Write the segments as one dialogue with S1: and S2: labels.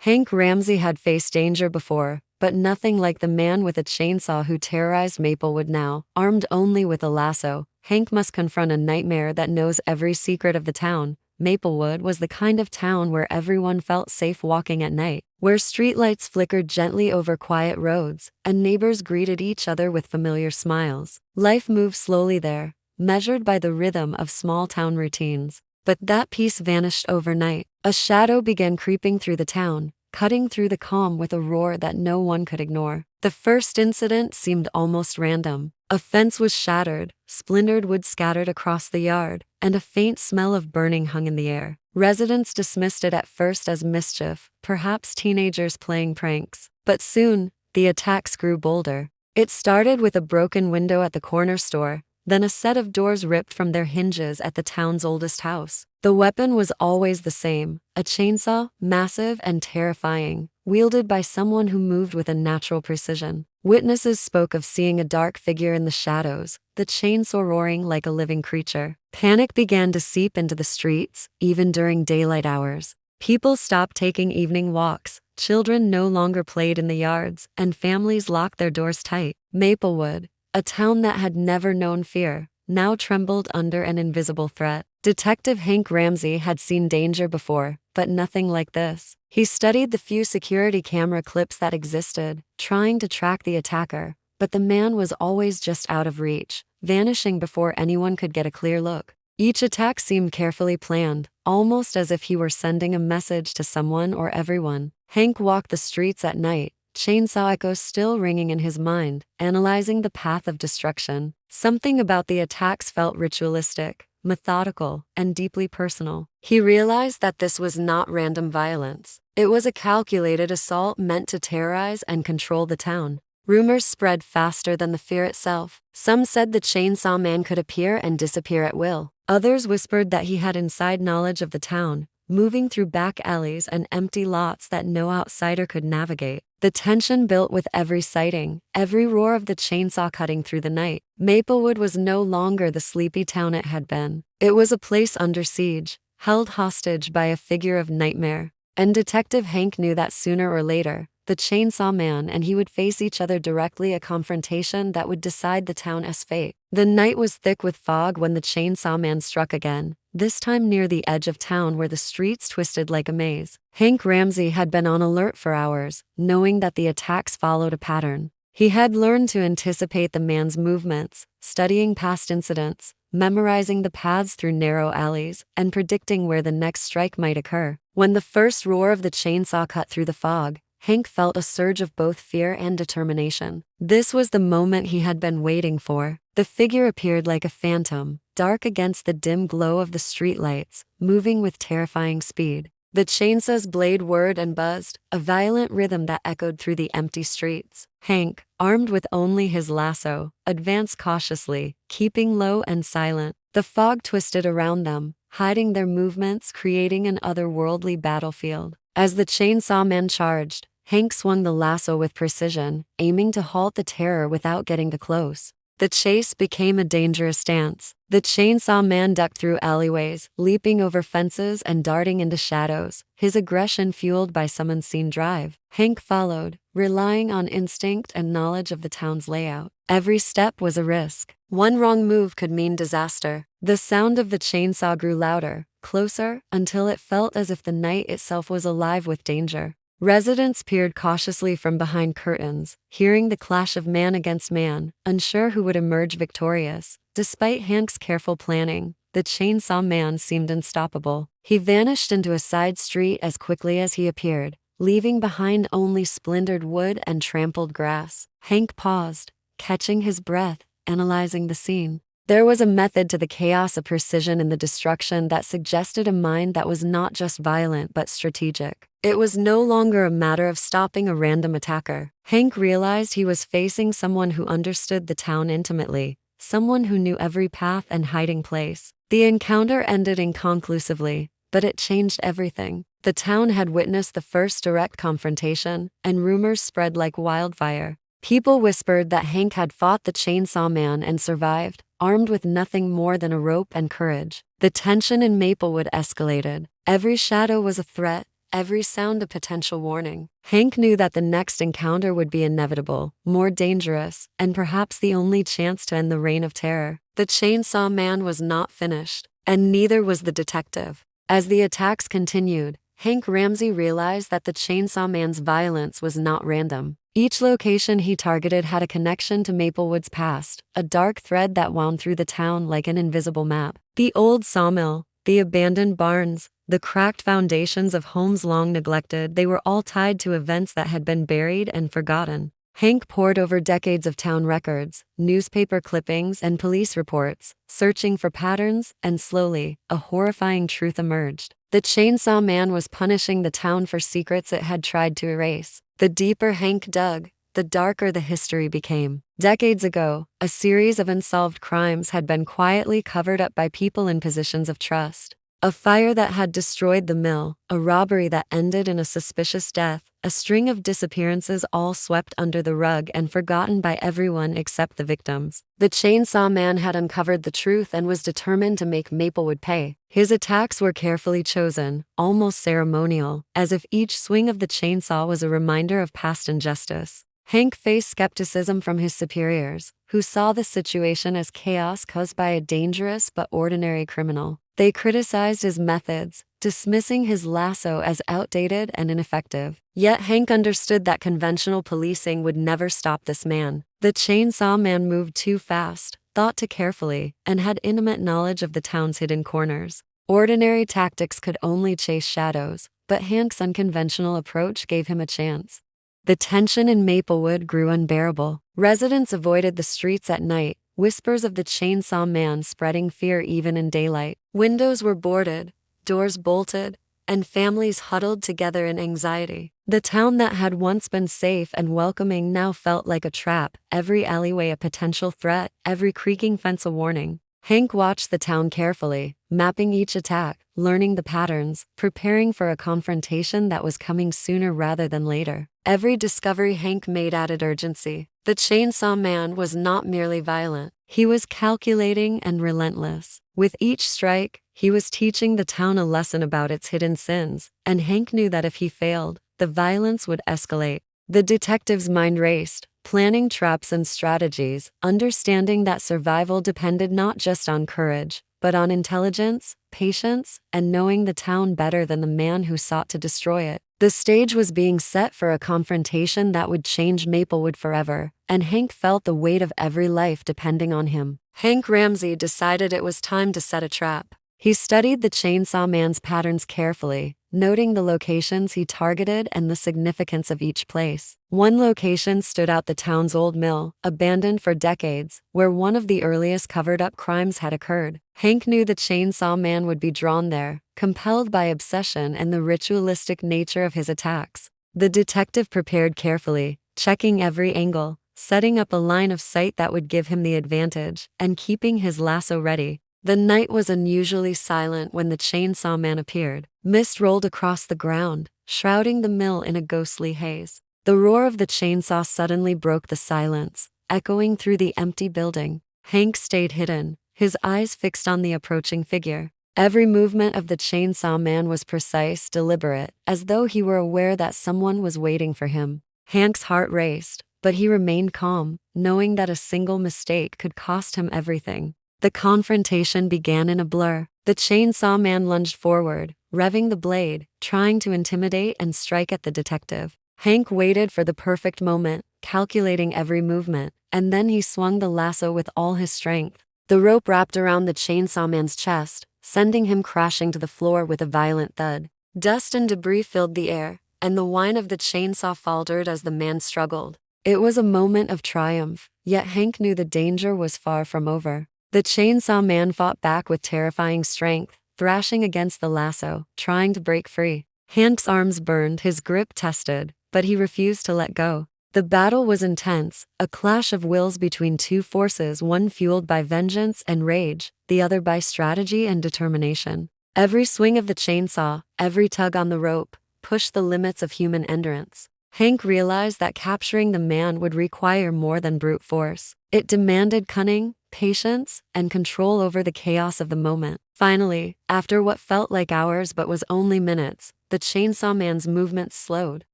S1: Hank Ramsey had faced danger before, but nothing like the man with a chainsaw who terrorized Maplewood now. Armed only with a lasso, Hank must confront a nightmare that knows every secret of the town. Maplewood was the kind of town where everyone felt safe walking at night, where streetlights flickered gently over quiet roads, and neighbors greeted each other with familiar smiles. Life moved slowly there, measured by the rhythm of small-town routines. But that peace vanished overnight. A shadow began creeping through the town, cutting through the calm with a roar that no one could ignore. The first incident seemed almost random. A fence was shattered, splintered wood scattered across the yard, and a faint smell of burning hung in the air. Residents dismissed it at first as mischief, perhaps teenagers playing pranks. But soon, the attacks grew bolder. It started with a broken window at the corner store, then a set of doors ripped from their hinges at the town's oldest house. The weapon was always the same, a chainsaw, massive and terrifying, wielded by someone who moved with a natural precision. Witnesses spoke of seeing a dark figure in the shadows, the chainsaw roaring like a living creature. Panic began to seep into the streets, even during daylight hours. People stopped taking evening walks, children no longer played in the yards, and families locked their doors tight. Maplewood, a town that had never known fear, now trembled under an invisible threat. Detective Hank Ramsey had seen danger before, but nothing like this. He studied the few security camera clips that existed, trying to track the attacker, but the man was always just out of reach, vanishing before anyone could get a clear look. Each attack seemed carefully planned, almost as if he were sending a message to someone or everyone. Hank walked the streets at night, chainsaw echoes still ringing in his mind, analyzing the path of destruction. Something about the attacks felt ritualistic, methodical, and deeply personal. He realized that this was not random violence. It was a calculated assault meant to terrorize and control the town. Rumors spread faster than the fear itself. Some said the chainsaw man could appear and disappear at will. Others whispered that he had inside knowledge of the town, moving through back alleys and empty lots that no outsider could navigate. The tension built with every sighting, every roar of the chainsaw cutting through the night. Maplewood was no longer the sleepy town it had been. It was a place under siege, held hostage by a figure of nightmare. And Detective Hank knew that sooner or later, the chainsaw man and he would face each other directly, a confrontation that would decide the town's fate. The night was thick with fog when the chainsaw man struck again, this time near the edge of town where the streets twisted like a maze. Hank Ramsey had been on alert for hours, knowing that the attacks followed a pattern. He had learned to anticipate the man's movements, studying past incidents, memorizing the paths through narrow alleys, and predicting where the next strike might occur. When the first roar of the chainsaw cut through the fog, Hank felt a surge of both fear and determination. This was the moment he had been waiting for. The figure appeared like a phantom, dark against the dim glow of the streetlights, moving with terrifying speed. The chainsaw's blade whirred and buzzed, a violent rhythm that echoed through the empty streets. Hank, armed with only his lasso, advanced cautiously, keeping low and silent. The fog twisted around them, hiding their movements, creating an otherworldly battlefield. As the chainsaw man charged, Hank swung the lasso with precision, aiming to halt the terror without getting too close. The chase became a dangerous dance. The chainsaw man ducked through alleyways, leaping over fences and darting into shadows, his aggression fueled by some unseen drive. Hank followed, relying on instinct and knowledge of the town's layout. Every step was a risk. One wrong move could mean disaster. The sound of the chainsaw grew louder, closer, until it felt as if the night itself was alive with danger. Residents peered cautiously from behind curtains, hearing the clash of man against man, unsure who would emerge victorious. Despite Hank's careful planning, the chainsaw man seemed unstoppable. He vanished into a side street as quickly as he appeared, leaving behind only splintered wood and trampled grass. Hank paused, catching his breath, analyzing the scene. There was a method to the chaos, a precision in the destruction that suggested a mind that was not just violent but strategic. It was no longer a matter of stopping a random attacker. Hank realized he was facing someone who understood the town intimately, someone who knew every path and hiding place. The encounter ended inconclusively, but it changed everything. The town had witnessed the first direct confrontation, and rumors spread like wildfire. People whispered that Hank had fought the chainsaw man and survived, armed with nothing more than a rope and courage. The tension in Maplewood escalated. Every shadow was a threat, every sound a potential warning. Hank knew that the next encounter would be inevitable, more dangerous, and perhaps the only chance to end the reign of terror. The chainsaw man was not finished, and neither was the detective. As the attacks continued, Hank Ramsey realized that the chainsaw man's violence was not random. Each location he targeted had a connection to Maplewood's past, a dark thread that wound through the town like an invisible map. The old sawmill, the abandoned barns, the cracked foundations of homes long neglected, they were all tied to events that had been buried and forgotten. Hank pored over decades of town records, newspaper clippings, and police reports, searching for patterns, and slowly, a horrifying truth emerged. The chainsaw man was punishing the town for secrets it had tried to erase. The deeper Hank dug, the darker the history became. Decades ago, a series of unsolved crimes had been quietly covered up by people in positions of trust. A fire that had destroyed the mill, a robbery that ended in a suspicious death, a string of disappearances all swept under the rug and forgotten by everyone except the victims. The chainsaw man had uncovered the truth and was determined to make Maplewood pay. His attacks were carefully chosen, almost ceremonial, as if each swing of the chainsaw was a reminder of past injustice. Hank faced skepticism from his superiors, who saw the situation as chaos caused by a dangerous but ordinary criminal. They criticized his methods, dismissing his lasso as outdated and ineffective. Yet Hank understood that conventional policing would never stop this man. The chainsaw man moved too fast, thought too carefully, and had intimate knowledge of the town's hidden corners. Ordinary tactics could only chase shadows, but Hank's unconventional approach gave him a chance. The tension in Maplewood grew unbearable. Residents avoided the streets at night, whispers of the chainsaw man spreading fear even in daylight. Windows were boarded, doors bolted, and families huddled together in anxiety. The town that had once been safe and welcoming now felt like a trap, every alleyway a potential threat, every creaking fence a warning. Hank watched the town carefully, mapping each attack, learning the patterns, preparing for a confrontation that was coming sooner rather than later. Every discovery Hank made added urgency. The chainsaw man was not merely violent. He was calculating and relentless. With each strike, he was teaching the town a lesson about its hidden sins, and Hank knew that if he failed, the violence would escalate. The detective's mind raced, planning traps and strategies, understanding that survival depended not just on courage, but on intelligence, patience, and knowing the town better than the man who sought to destroy it. The stage was being set for a confrontation that would change Maplewood forever, and Hank felt the weight of every life depending on him. Hank Ramsey decided it was time to set a trap. He studied the chainsaw man's patterns carefully, noting the locations he targeted and the significance of each place. One location stood out: the town's old mill, abandoned for decades, where one of the earliest covered-up crimes had occurred. Hank knew the chainsaw man would be drawn there, compelled by obsession and the ritualistic nature of his attacks. The detective prepared carefully, checking every angle, setting up a line of sight that would give him the advantage, and keeping his lasso ready. The night was unusually silent when the chainsaw man appeared. Mist rolled across the ground, shrouding the mill in a ghostly haze. The roar of the chainsaw suddenly broke the silence, echoing through the empty building. Hank stayed hidden, his eyes fixed on the approaching figure. Every movement of the chainsaw man was precise, deliberate, as though he were aware that someone was waiting for him. Hank's heart raced, but he remained calm, knowing that a single mistake could cost him everything. The confrontation began in a blur. The chainsaw man lunged forward, revving the blade, trying to intimidate and strike at the detective. Hank waited for the perfect moment, calculating every movement, and then he swung the lasso with all his strength. The rope wrapped around the chainsaw man's chest, sending him crashing to the floor with a violent thud. Dust and debris filled the air, and the whine of the chainsaw faltered as the man struggled. It was a moment of triumph, yet Hank knew the danger was far from over. The chainsaw man fought back with terrifying strength, thrashing against the lasso, trying to break free. Hank's arms burned, his grip tested, but he refused to let go. The battle was intense, a clash of wills between two forces, one fueled by vengeance and rage, the other by strategy and determination. Every swing of the chainsaw, every tug on the rope, pushed the limits of human endurance. Hank realized that capturing the man would require more than brute force. It demanded cunning, patience, and control over the chaos of the moment. Finally, after what felt like hours but was only minutes, the chainsaw man's movements slowed.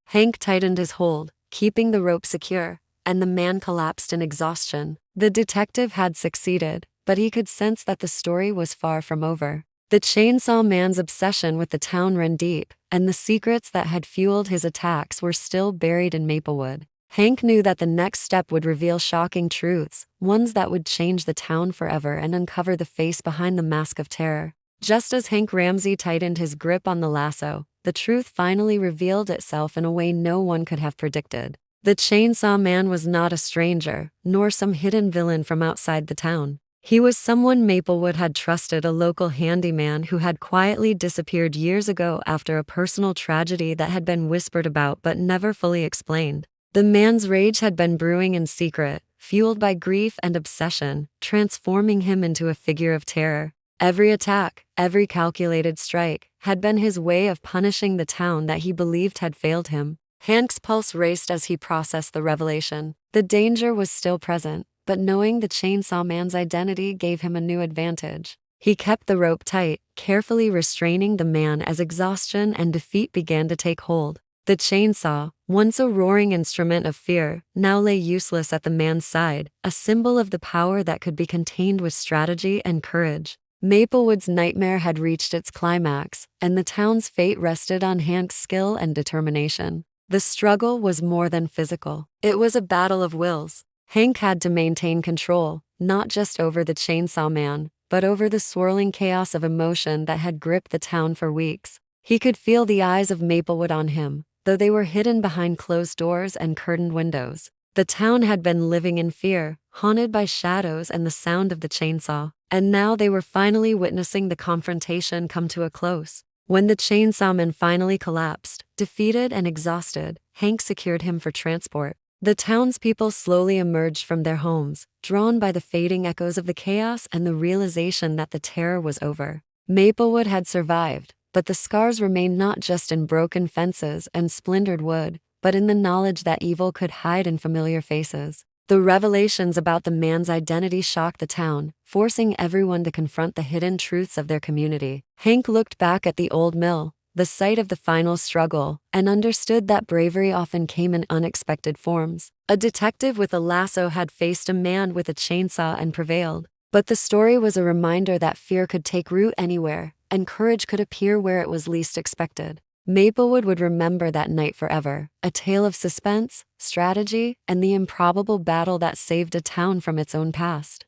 S1: Hank tightened his hold, keeping the rope secure, and the man collapsed in exhaustion. The detective had succeeded, but he could sense that the story was far from over. The chainsaw man's obsession with the town ran deep, and the secrets that had fueled his attacks were still buried in Maplewood. Hank knew that the next step would reveal shocking truths, ones that would change the town forever and uncover the face behind the mask of terror. Just as Hank Ramsey tightened his grip on the lasso, the truth finally revealed itself in a way no one could have predicted. The chainsaw man was not a stranger, nor some hidden villain from outside the town. He was someone Maplewood had trusted, a local handyman who had quietly disappeared years ago after a personal tragedy that had been whispered about but never fully explained. The man's rage had been brewing in secret, fueled by grief and obsession, transforming him into a figure of terror. Every attack, every calculated strike, had been his way of punishing the town that he believed had failed him. Hank's pulse raced as he processed the revelation. The danger was still present, but knowing the chainsaw man's identity gave him a new advantage. He kept the rope tight, carefully restraining the man as exhaustion and defeat began to take hold. The chainsaw, once a roaring instrument of fear, now lay useless at the man's side, a symbol of the power that could be contained with strategy and courage. Maplewood's nightmare had reached its climax, and the town's fate rested on Hank's skill and determination. The struggle was more than physical. It was a battle of wills. Hank had to maintain control, not just over the chainsaw man, but over the swirling chaos of emotion that had gripped the town for weeks. He could feel the eyes of Maplewood on him, though they were hidden behind closed doors and curtained windows. The town had been living in fear, haunted by shadows and the sound of the chainsaw, and now they were finally witnessing the confrontation come to a close. When the chainsaw man finally collapsed, defeated and exhausted, Hank secured him for transport. The townspeople slowly emerged from their homes, drawn by the fading echoes of the chaos and the realization that the terror was over. Maplewood had survived, but the scars remained not just in broken fences and splintered wood, but in the knowledge that evil could hide in familiar faces. The revelations about the man's identity shocked the town, forcing everyone to confront the hidden truths of their community. Hank looked back at the old mill, the site of the final struggle, and understood that bravery often came in unexpected forms. A detective with a lasso had faced a man with a chainsaw and prevailed. But the story was a reminder that fear could take root anywhere, and courage could appear where it was least expected. Maplewood would remember that night forever, a tale of suspense, strategy, and the improbable battle that saved a town from its own past.